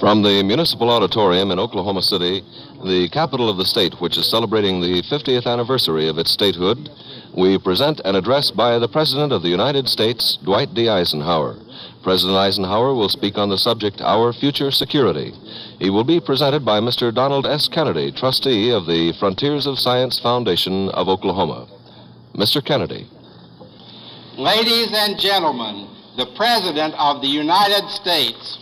From the Municipal Auditorium in Oklahoma City, the capital of the state, which is celebrating the 50th anniversary of its statehood, we present an address by the President of the United States, Dwight D. Eisenhower. President Eisenhower will speak on the subject, Our Future Security. He will be presented by Mr. Donald S. Kennedy, trustee of the Frontiers of Science Foundation of Oklahoma. Mr. Kennedy. Ladies and gentlemen, the President of the United States.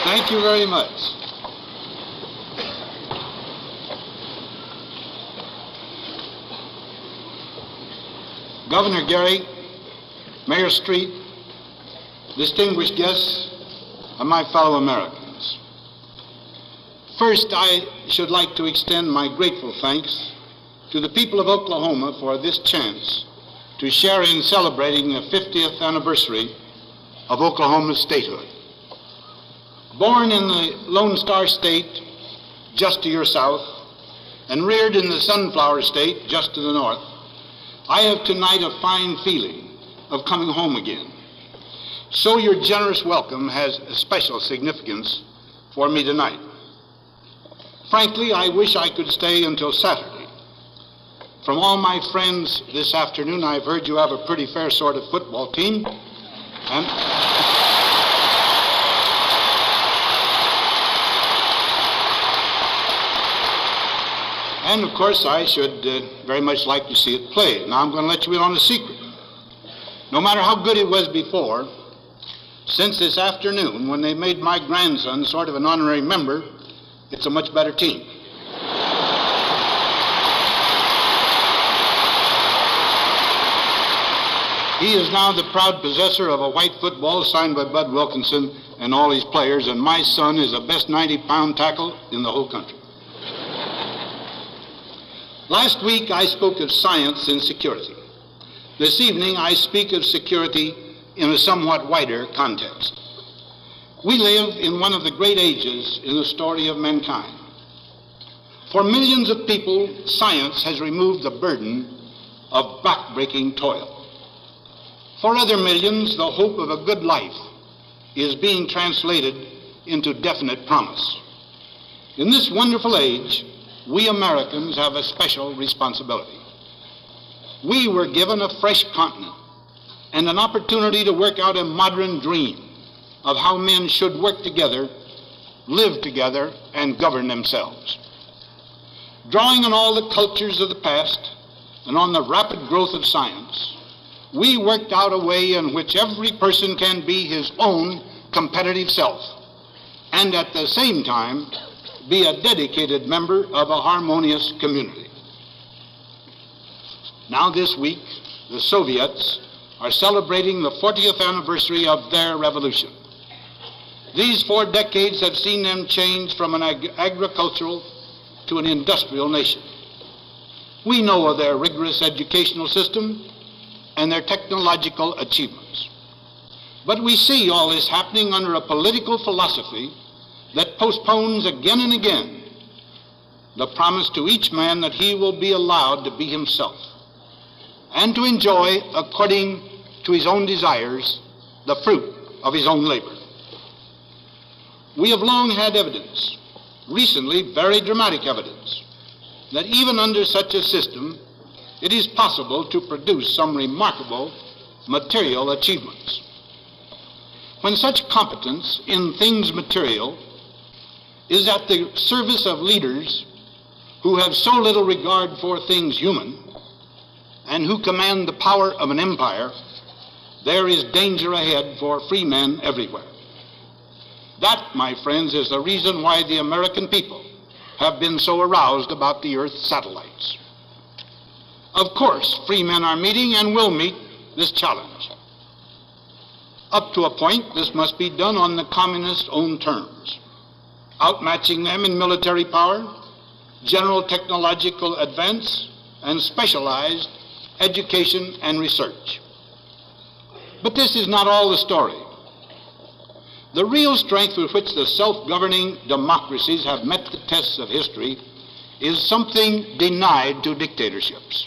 Thank you very much. Governor Gary, Mayor Street, distinguished guests, and my fellow Americans. First, I should like to extend my grateful thanks to the people of Oklahoma for this chance to share in celebrating the 50th anniversary of Oklahoma's statehood. Born in the Lone Star State, just to your south, and reared in the Sunflower State, just to the north, I have tonight a fine feeling of coming home again. So your generous welcome has a special significance for me tonight. Frankly, I wish I could stay until Saturday. From all my friends this afternoon, I've heard you have a pretty fair sort of football team, and of course, I should very much like to see it play. Now, I'm going to let you in on a secret. No matter how good it was before, since this afternoon, when they made my grandson sort of an honorary member, it's a much better team. He is now the proud possessor of a white football signed by Bud Wilkinson and all his players, and my son is the best 90-pound tackle in the whole country. Last week, I spoke of science and security. This evening, I speak of security in a somewhat wider context. We live in one of the great ages in the story of mankind. For millions of people, science has removed the burden of back-breaking toil. For other millions, the hope of a good life is being translated into definite promise. In this wonderful age, we Americans have a special responsibility. We were given a fresh continent and an opportunity to work out a modern dream of how men should work together, live together, and govern themselves. Drawing on all the cultures of the past and on the rapid growth of science, we worked out a way in which every person can be his own competitive self and at the same time be a dedicated member of a harmonious community. Now this week, the Soviets are celebrating the 40th anniversary of their revolution. These 4 decades have seen them change from an agricultural to an industrial nation. We know of their rigorous educational system and their technological achievements. But we see all this happening under a political philosophy that postpones again and again the promise to each man that he will be allowed to be himself and to enjoy, according to his own desires, the fruit of his own labor. We have long had evidence, recently very dramatic evidence, that even under such a system, it is possible to produce some remarkable material achievements. When such competence in things material is at the service of leaders who have so little regard for things human and who command the power of an empire, there is danger ahead for free men everywhere. That, my friends, is the reason why the American people have been so aroused about the Earth's satellites. Of course, free men are meeting and will meet this challenge. Up to a point, this must be done on the communists' own terms, outmatching them in military power, general technological advance, and specialized education and research. But this is not all the story. The real strength with which the self-governing democracies have met the tests of history is something denied to dictatorships.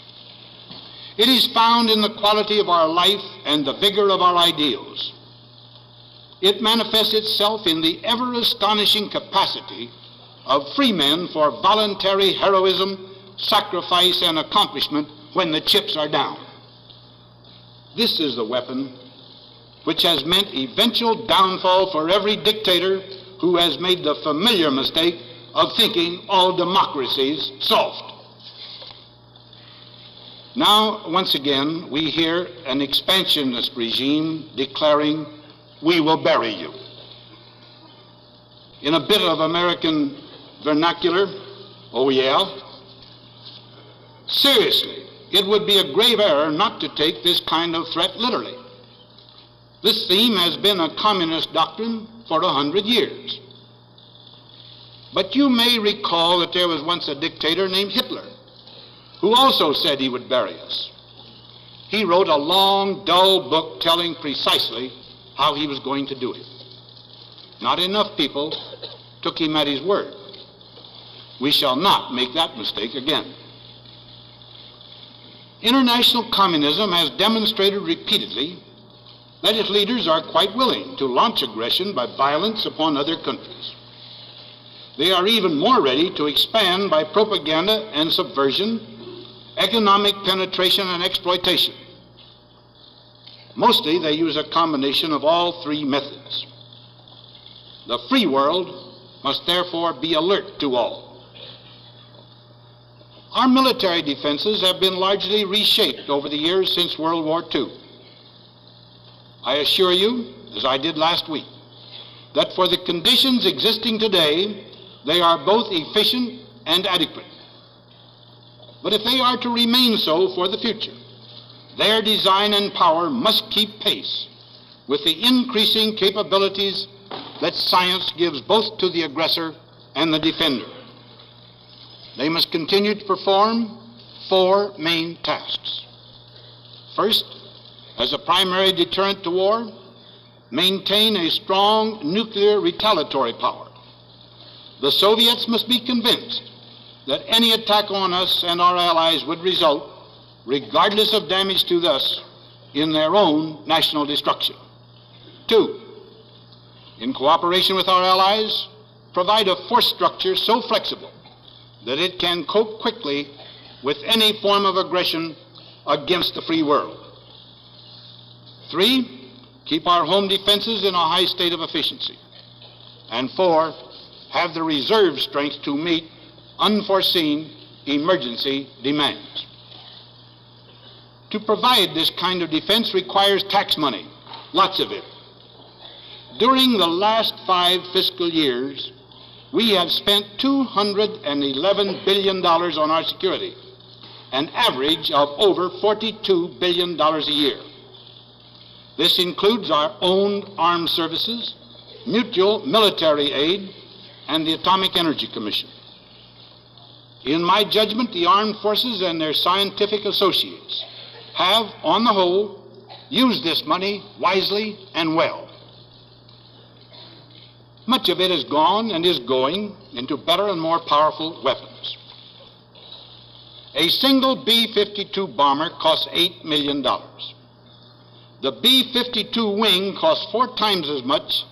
It is found in the quality of our life and the vigor of our ideals. It manifests itself in the ever-astonishing capacity of free men for voluntary heroism, sacrifice, and accomplishment when the chips are down. This is the weapon which has meant eventual downfall for every dictator who has made the familiar mistake of thinking all democracies soft. Now, once again, we hear an expansionist regime declaring, "We will bury you." In a bit of American vernacular, oh yeah. Seriously, it would be a grave error not to take this kind of threat literally. This theme has been a communist doctrine for 100 years. But you may recall that there was once a dictator named Hitler who also said he would bury us. He wrote a long, dull book telling precisely how he was going to do it. Not enough people took him at his word. We shall not make that mistake again. International communism has demonstrated repeatedly that its leaders are quite willing to launch aggression by violence upon other countries. They are even more ready to expand by propaganda and subversion, economic penetration and exploitation. Mostly they use a combination of all three methods. The free world must therefore be alert to all. Our military defenses have been largely reshaped over the years since World War II. I assure you, as I did last week, that for the conditions existing today, they are both efficient and adequate. But if they are to remain so for the future, their design and power must keep pace with the increasing capabilities that science gives both to the aggressor and the defender. They must continue to perform four main tasks. First, as a primary deterrent to war, maintain a strong nuclear retaliatory power. The Soviets must be convinced that any attack on us and our allies would result, regardless of damage to us, in their own national destruction. Two, in cooperation with our allies, provide a force structure so flexible that it can cope quickly with any form of aggression against the free world. Three, keep our home defenses in a high state of efficiency. And four, have the reserve strength to meet unforeseen emergency demands. To provide this kind of defense requires tax money, lots of it. During the last 5 fiscal years, we have spent $211 billion on our security, an average of over $42 billion a year. This includes our own armed services, mutual military aid, and the Atomic Energy Commission. In my judgment, the armed forces and their scientific associates have, on the whole, used this money wisely and well. Much of it has gone and is going into better and more powerful weapons. A single B-52 bomber costs $8 million. The B-52 wing costs 4 times as much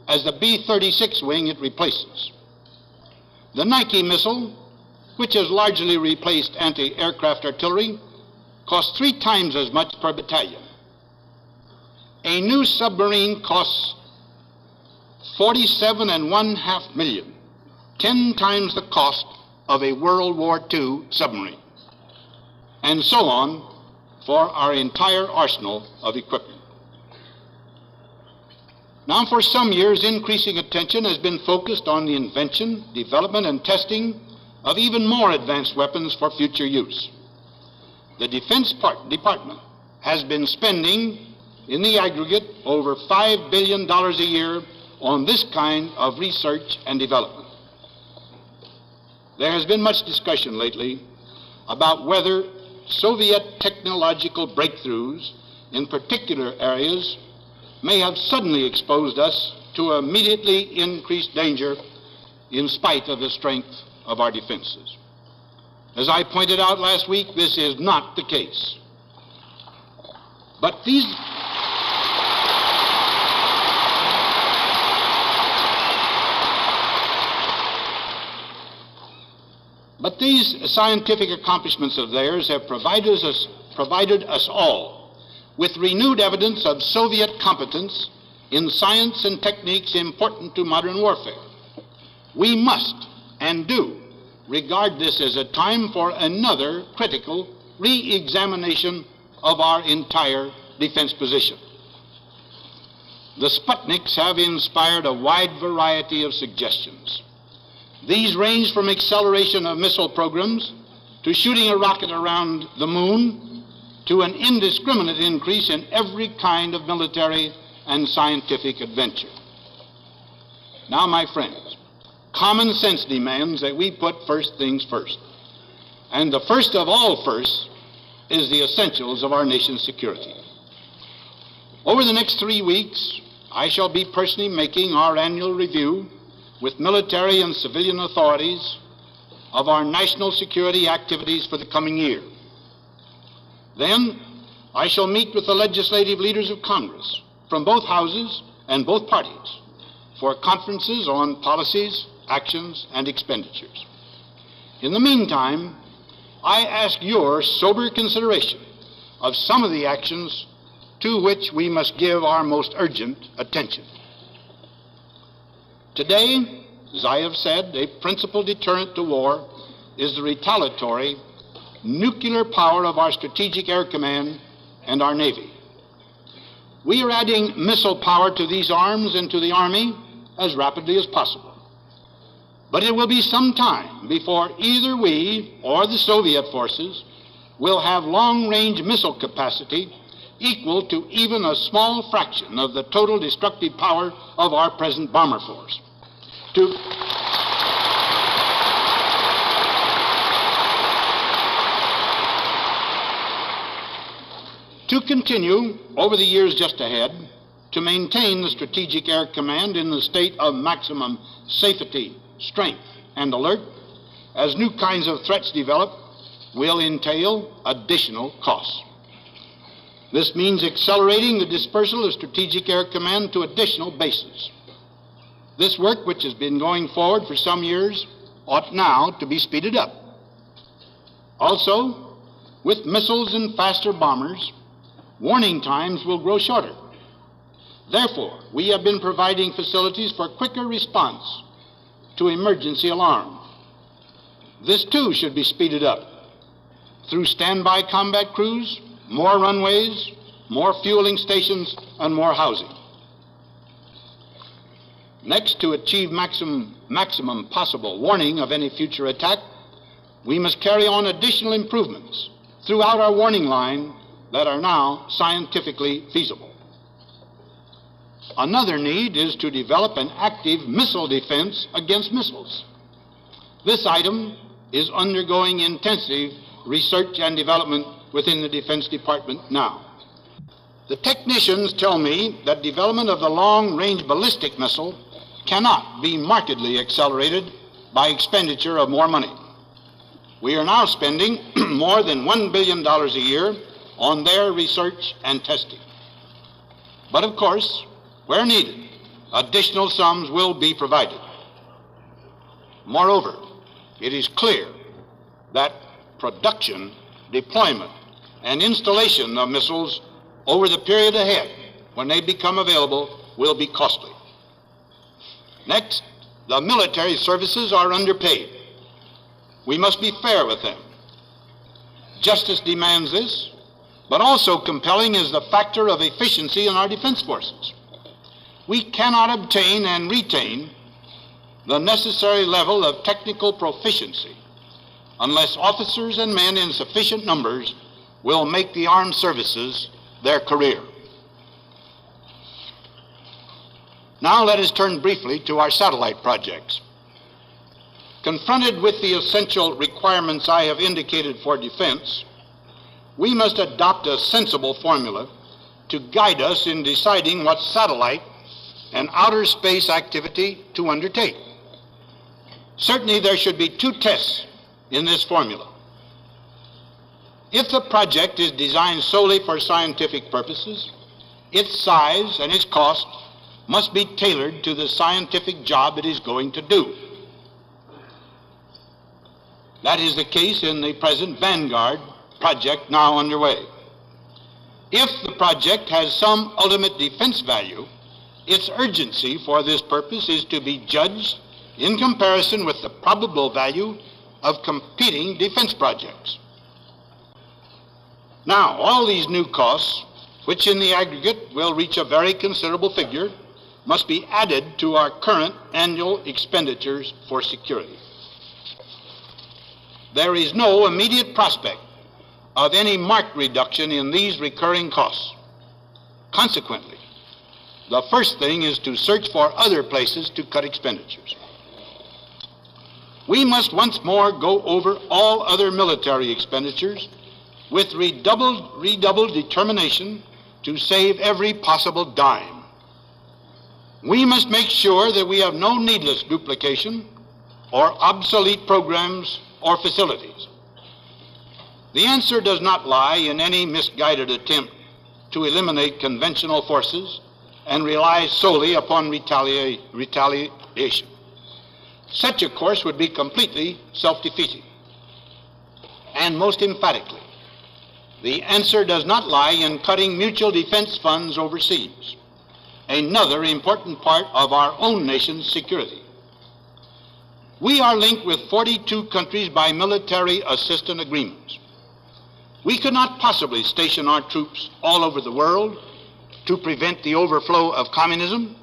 as the B-36 wing it replaces. The Nike missile, which has largely replaced anti-aircraft artillery, costs 3 times as much per battalion. A new submarine costs $47.5 million, 10 times the cost of a World War II submarine, and so on for our entire arsenal of equipment. Now, for some years, increasing attention has been focused on the invention, development, and testing of even more advanced weapons for future use. The Defense Department has been spending, in the aggregate, over $5 billion a year on this kind of research and development. There has been much discussion lately about whether Soviet technological breakthroughs in particular areas may have suddenly exposed us to immediately increased danger in spite of the strength of our defenses. As I pointed out last week, this is not the case. But these scientific accomplishments of theirs have provided us all with renewed evidence of Soviet competence in science and techniques important to modern warfare. We must and do regard this as a time for another critical re-examination of our entire defense position. The Sputniks have inspired a wide variety of suggestions. These range from acceleration of missile programs to shooting a rocket around the moon to an indiscriminate increase in every kind of military and scientific adventure. Now, my friends, common sense demands that we put first things first. And the first of all firsts is the essentials of our nation's security. Over the next 3 weeks, I shall be personally making our annual review with military and civilian authorities of our national security activities for the coming year. Then I shall meet with the legislative leaders of Congress from both houses and both parties for conferences on policies, actions, and expenditures. In the meantime, I ask your sober consideration of some of the actions to which we must give our most urgent attention. Today, as I have said, a principal deterrent to war is the retaliatory nuclear power of our Strategic Air Command and our Navy. We are adding missile power to these arms and to the Army as rapidly as possible. But it will be some time before either we or the Soviet forces will have long-range missile capacity equal to even a small fraction of the total destructive power of our present bomber force. To continue, over the years just ahead, to maintain the Strategic Air Command in the state of maximum safety, strength, and alert, as new kinds of threats develop, will entail additional costs. This means accelerating the dispersal of Strategic Air Command to additional bases. This work, which has been going forward for some years, ought now to be speeded up. Also, with missiles and faster bombers, warning times will grow shorter. Therefore, we have been providing facilities for quicker response to emergency alarm. This, too, should be speeded up through standby combat crews, more runways, more fueling stations, and more housing. Next, to achieve maximum possible warning of any future attack, we must carry on additional improvements throughout our warning line that are now scientifically feasible. Another need is to develop an active missile defense against missiles. This item is undergoing intensive research and development within the Defense Department now. The technicians tell me that development of the long-range ballistic missile cannot be markedly accelerated by expenditure of more money. We are now spending more than $1 billion a year on their research and testing. But of course, where needed, additional sums will be provided. Moreover, it is clear that production, deployment, and installation of missiles over the period ahead, when they become available, will be costly. Next, the military services are underpaid. We must be fair with them. Justice demands this, but also compelling is the factor of efficiency in our defense forces. we cannot obtain and retain the necessary level of technical proficiency unless officers and men in sufficient numbers will make the armed services their career. Now let us turn briefly to our satellite projects. Confronted with the essential requirements I have indicated for defense, we must adopt a sensible formula to guide us in deciding what satellite and outer space activity to undertake. Certainly there should be two tests in this formula. If the project is designed solely for scientific purposes, its size and its cost must be tailored to the scientific job it is going to do. That is the case in the present Vanguard project now underway. If the project has some ultimate defense value, its urgency for this purpose is to be judged in comparison with the probable value of competing defense projects. Now, all these new costs, which in the aggregate will reach a very considerable figure, must be added to our current annual expenditures for security. There is no immediate prospect of any marked reduction in these recurring costs. Consequently, the first thing is to search for other places to cut expenditures. We must once more go over all other military expenditures with redoubled determination to save every possible dime. We must make sure that we have no needless duplication or obsolete programs or facilities. The answer does not lie in any misguided attempt to eliminate conventional forces and rely solely upon retaliation. Such a course would be completely self-defeating. And most emphatically, the answer does not lie in cutting mutual defense funds overseas, another important part of our own nation's security. We are linked with 42 countries by military assistance agreements. We could not possibly station our troops all over the world to prevent the overflow of communism.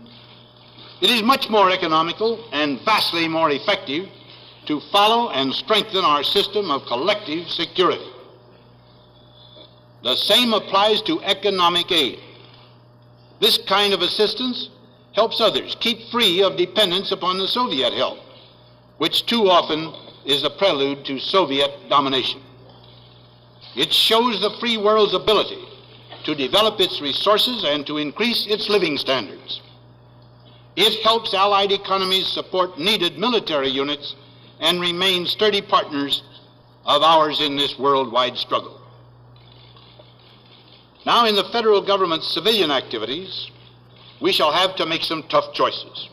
It is much more economical and vastly more effective to follow and strengthen our system of collective security. The same applies to economic aid. This kind of assistance helps others keep free of dependence upon the Soviet help, which too often is a prelude to Soviet domination. It shows the free world's ability to develop its resources and to increase its living standards. It helps Allied economies support needed military units and remain sturdy partners of ours in this worldwide struggle. Now, in the federal government's civilian activities, we shall have to make some tough choices.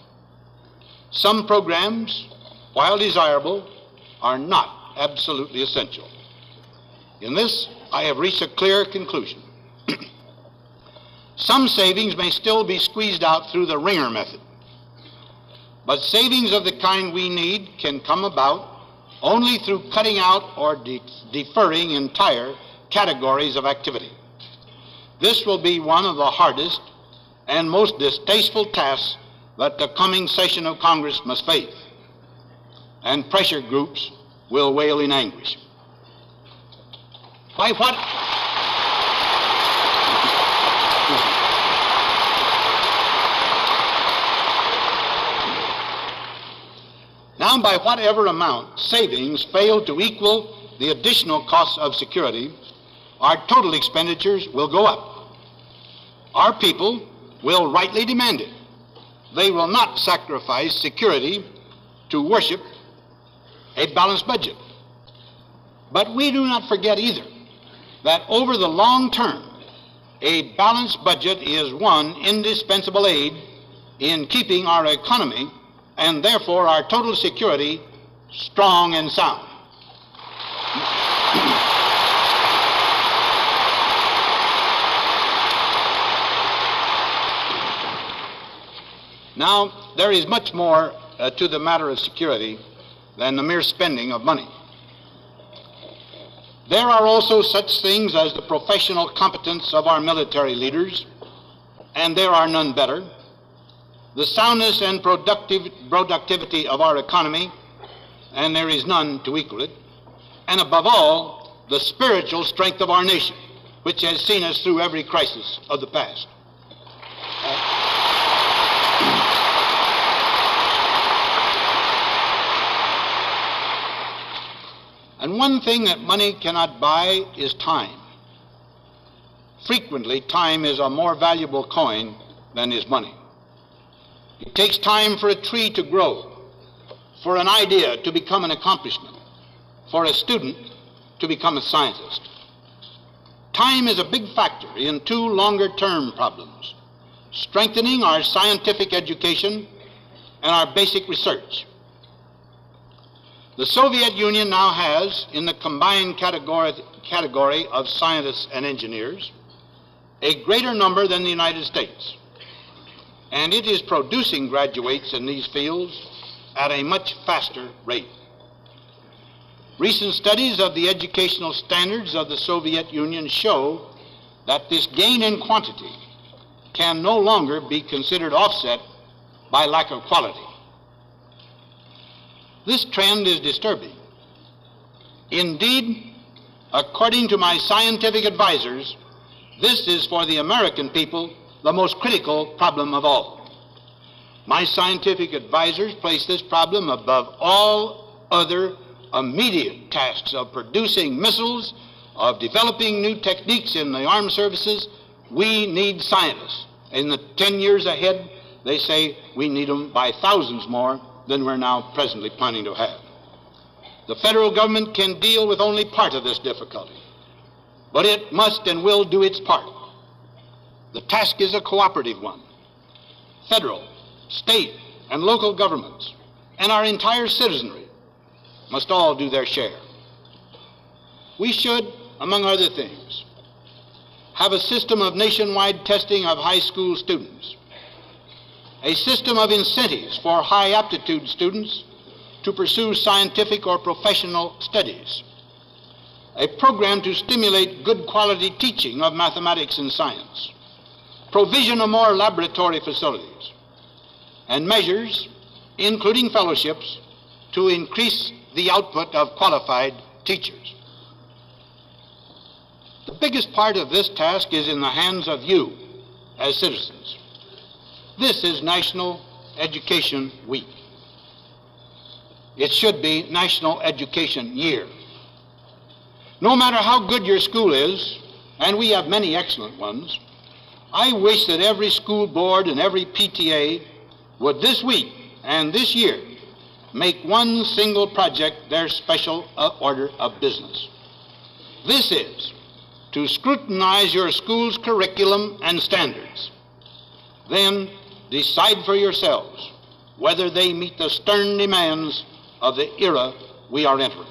Some programs, while desirable, are not absolutely essential. In this, I have reached a clear conclusion. Some savings may still be squeezed out through the ringer method, but savings of the kind we need can come about only through cutting out or deferring entire categories of activity. This will be one of the hardest and most distasteful tasks that the coming session of Congress must face, and pressure groups will wail in anguish. By what? Now, by whatever amount savings fail to equal the additional costs of security, our total expenditures will go up. Our people will rightly demand it. They will not sacrifice security to worship a balanced budget. But we do not forget either that over the long term, a balanced budget is one indispensable aid in keeping our economy and therefore our total security strong and sound. Now, there is much more to the matter of security than the mere spending of money. There are also such things as the professional competence of our military leaders, and there are none better, the soundness and productivity of our economy, and there is none to equal it, and above all, the spiritual strength of our nation, which has seen us through every crisis of the past. And one thing that money cannot buy is time. Frequently, time is a more valuable coin than is money. It takes time for a tree to grow, for an idea to become an accomplishment, for a student to become a scientist. Time is a big factor in two longer-term problems: strengthening our scientific education and our basic research. The Soviet Union now has, in the combined category of scientists and engineers, a greater number than the United States, and it is producing graduates in these fields at a much faster rate. Recent studies of the educational standards of the Soviet Union show that this gain in quantity can no longer be considered offset by lack of quality. This trend is disturbing. Indeed, according to my scientific advisors, this is for the American people the most critical problem of all. My scientific advisors place this problem above all other immediate tasks of producing missiles, of developing new techniques in the armed services. We need scientists. In the 10 years ahead, they say we need them by thousands more than we're now presently planning to have. The federal government can deal with only part of this difficulty, but it must and will do its part. The task is a cooperative one. Federal, state, and local governments, and our entire citizenry must all do their share. We should, among other things, have a system of nationwide testing of high school students, a system of incentives for high aptitude students to pursue scientific or professional studies, a program to stimulate good quality teaching of mathematics and science, provision of more laboratory facilities, and measures, including fellowships, to increase the output of qualified teachers. The biggest part of this task is in the hands of you as citizens. This is National Education Week. It should be National Education Year. No matter how good your school is, and we have many excellent ones, I wish that every school board and every PTA would this week and this year make one single project their special order of business. This is to scrutinize your school's curriculum and standards. Then decide for yourselves whether they meet the stern demands of the era we are entering.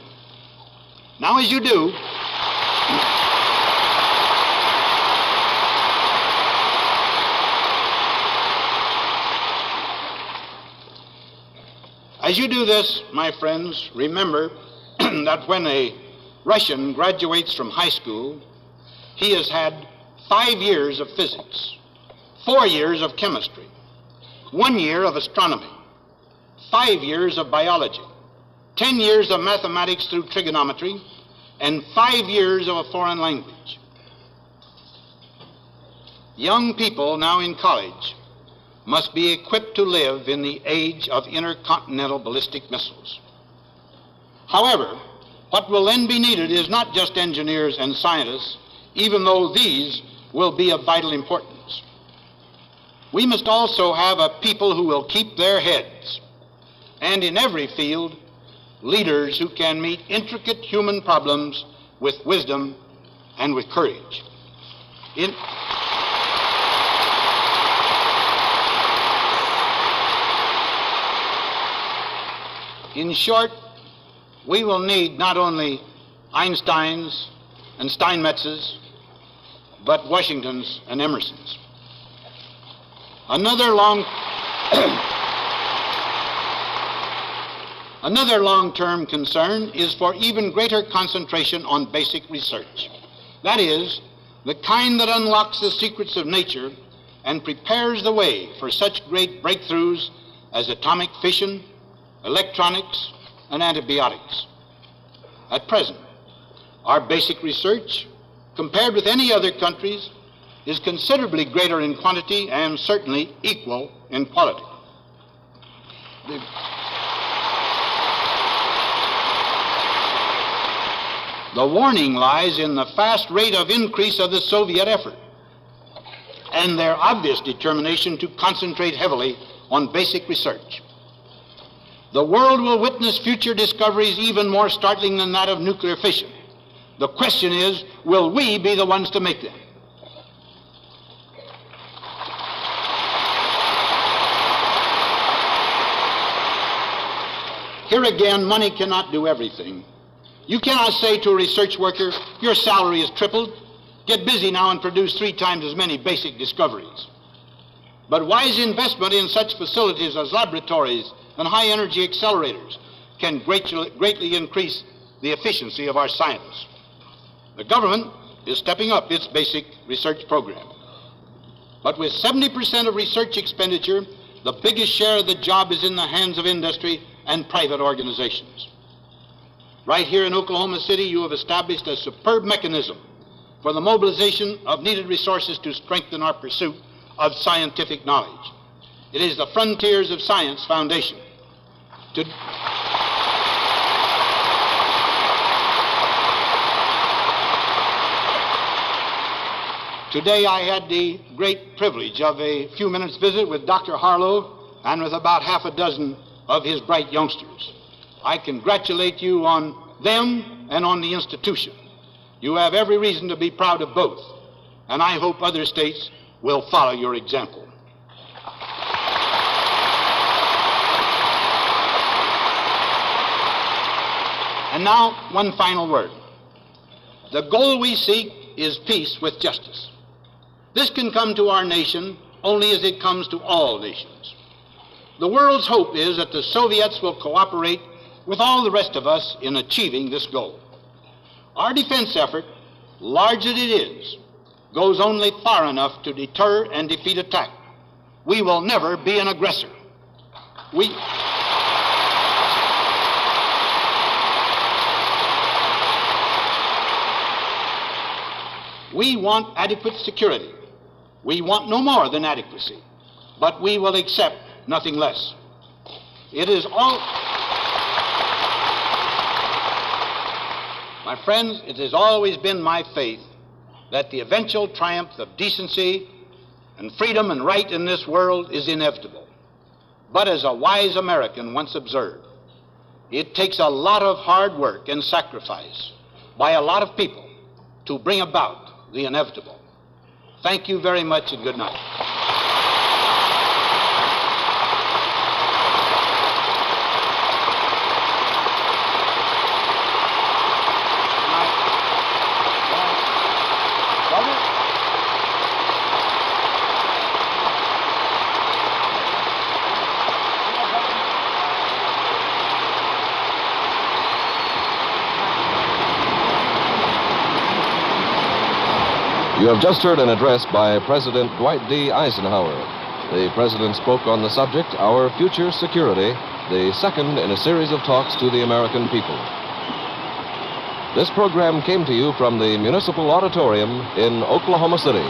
Now, as you do, this, my friends, remember that when a Russian graduates from high school, he has had 5 years of physics, 4 years of chemistry, 1 year of astronomy, 5 years of biology, 10 years of mathematics through trigonometry, and 5 years of a foreign language. Young people now in college must be equipped to live in the age of intercontinental ballistic missiles. However, what will then be needed is not just engineers and scientists, even though these will be of vital importance. We must also have a people who will keep their heads, and in every field, leaders who can meet intricate human problems with wisdom and with courage. In short, we will need not only Einsteins and Steinmetzes, but Washingtons and Emersons. Another long-term concern is for even greater concentration on basic research. That is, the kind that unlocks the secrets of nature and prepares the way for such great breakthroughs as atomic fission, electronics, and antibiotics. At present, our basic research, compared with any other countries, is considerably greater in quantity and certainly equal in quality. The warning lies in the fast rate of increase of the Soviet effort and their obvious determination to concentrate heavily on basic research. The world will witness future discoveries even more startling than that of nuclear fission. The question is, will we be the ones to make them? Here again, money cannot do everything. You cannot say to a research worker, your salary is tripled. Get busy now and produce 3 times as many basic discoveries. But wise investment in such facilities as laboratories and high-energy accelerators can greatly increase the efficiency of our science. The government is stepping up its basic research program. But with 70% of research expenditure, the biggest share of the job is in the hands of industry and private organizations. Right here in Oklahoma City, you have established a superb mechanism for the mobilization of needed resources to strengthen our pursuit of scientific knowledge. It is the Frontiers of Science Foundation. Today I had the great privilege of a few minutes' visit with Dr. Harlow and with about half a dozen of his bright youngsters. I congratulate you on them and on the institution. You have every reason to be proud of both, and I hope other states will follow your example. And now, one final word. The goal we seek is peace with justice. This can come to our nation only as it comes to all nations. The world's hope is that the Soviets will cooperate with all the rest of us in achieving this goal. Our defense effort, large as it is, goes only far enough to deter and defeat attack. We will never be an aggressor. We want adequate security. We want no more than adequacy, but we will accept nothing less. It is all... My friends, it has always been my faith that the eventual triumph of decency and freedom and right in this world is inevitable. But as a wise American once observed, it takes a lot of hard work and sacrifice by a lot of people to bring about the inevitable. Thank you very much and good night. You have just heard an address by President Dwight D. Eisenhower. The President spoke on the subject, Our Future Security, the second in a series of talks to the American people. This program came to you from the Municipal Auditorium in Oklahoma City.